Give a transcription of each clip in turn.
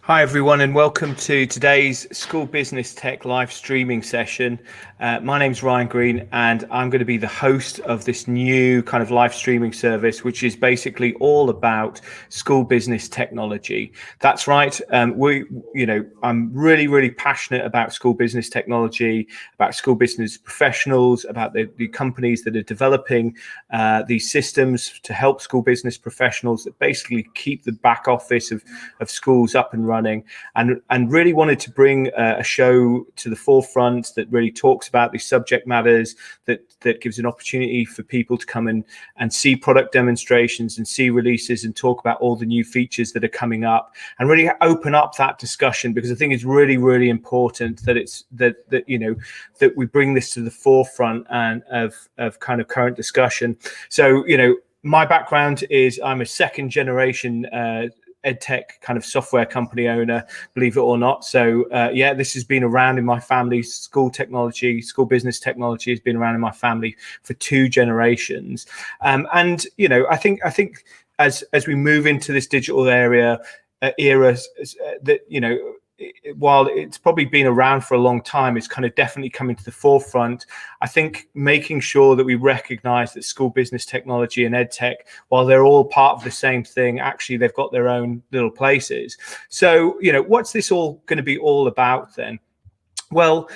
Hi everyone, and welcome to today's School Business Tech live streaming session. My name's Ryan Green, and I'm going to be the host of this new kind of live streaming service, which is basically all about school business technology. That's right. I'm really, really passionate about school business technology, about school business professionals, about the companies that are developing these systems to help school business professionals that basically keep the back office of schools up and running, and really wanted to bring a show to the forefront that really talks about these subject matters, that gives an opportunity for people to come and see product demonstrations and see releases and talk about all the new features that are coming up, and really open up that discussion, because I think it's really, really important that it's that we bring this to the forefront and of kind of current discussion. So my background is I'm a second generation edtech kind of software company owner, believe it or not. So this has been around in my family. School business technology has been around in my family for 2 generations. I think as we move into this digital era, that while it's probably been around for a long time, it's kind of definitely coming to the forefront. I think making sure that we recognize that school business technology and edtech, while they're all part of the same thing, actually they've got their own little places. So, what's this all going to be all about then? Well,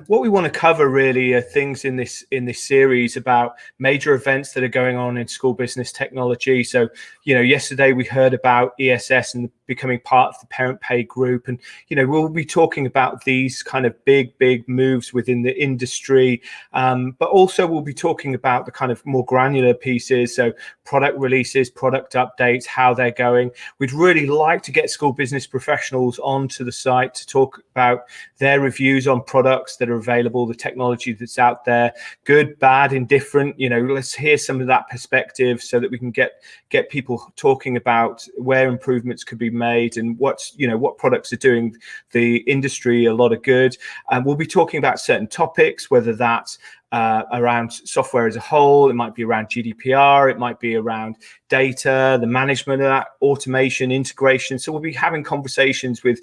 what we want to cover really are things in this series about major events that are going on in school business technology. So, yesterday we heard about ESS and becoming part of the parent pay group, and we'll be talking about these kind of big moves within the industry, but also we'll be talking about the kind of more granular pieces, so product releases, product updates, how they're going. We'd really like to get school business professionals onto the site to talk about their reviews on products that are available, the technology that's out there, good, bad, indifferent. Let's hear some of that perspective so that we can get people talking about where improvements could be made and what products are doing the industry a lot of good. And we'll be talking about certain topics, whether that's around software as a whole, it might be around GDPR, it might be around data, the management of that, automation, integration. So we'll be having conversations with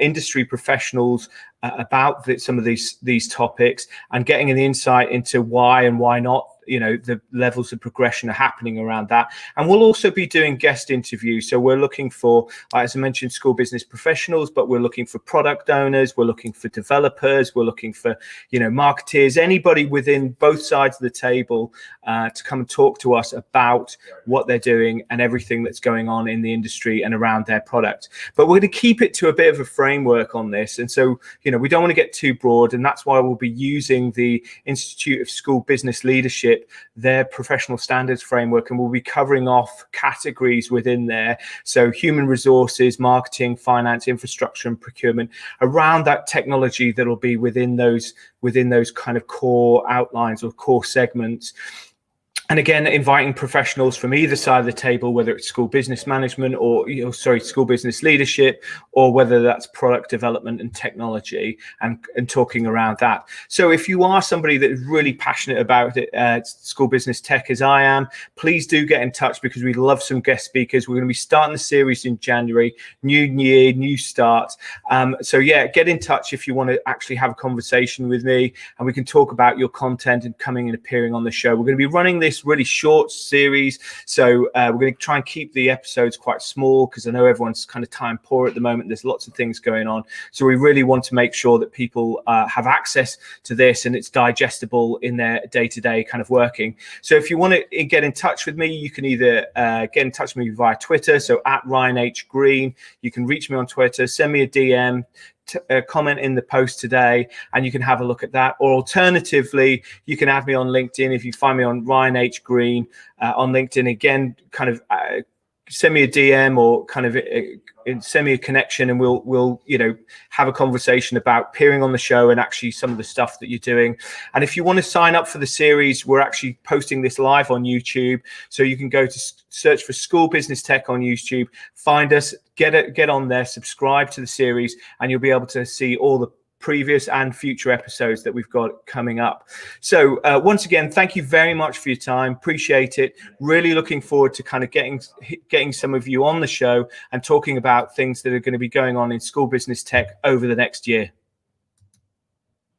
industry professionals about some of these topics, and getting an insight into why and why not the levels of progression are happening around that. And we'll also be doing guest interviews. So we're looking for, as I mentioned, school business professionals, but we're looking for product owners, we're looking for developers, we're looking for marketeers, anybody within both sides of the table to come and talk to us about what they're doing and everything that's going on in the industry and around their product. But we're going to keep it to a bit of a framework on this, and so we don't want to get too broad, and that's why we'll be using the Institute of School Business Leadership, their professional standards framework, and we'll be covering off categories within there. So human resources, marketing, finance, infrastructure, and procurement, around that technology that'll be within those kind of core outlines or core segments. And again, inviting professionals from either side of the table, whether it's school business management or, school business leadership, or whether that's product development and technology, and talking around that. So if you are somebody that is really passionate about it, school business tech as I am, please do get in touch, because we love some guest speakers. We're going to be starting the series in January, new year, new start. Get in touch if you want to actually have a conversation with me, and we can talk about your content and coming and appearing on the show. We're going to be running this really short series, so we're going to try and keep the episodes quite small, because I know everyone's kind of time poor at the moment. There's lots of things going on, so we really want to make sure that people have access to this and it's digestible in their day-to-day kind of working. So if you want to get in touch with me, you can either get in touch with me via Twitter, so at Ryan H Green. You can reach me on Twitter, send me a DM, comment in the post today, and you can have a look at that. Or alternatively, you can add me on LinkedIn. If you find me on Ryan H Green on LinkedIn, again, kind of send me a DM, or kind of send me a connection, and we'll have a conversation about appearing on the show and actually some of the stuff that you're doing. And if you want to sign up for the series, we're actually posting this live on YouTube, so you can go to search for School Business Tech on YouTube, find us, get on there, subscribe to the series, and you'll be able to see all the previous and future episodes that we've got coming up. So once again, thank you very much for your time. Appreciate it. Really looking forward to kind of getting some of you on the show and talking about things that are going to be going on in school business tech over the next year.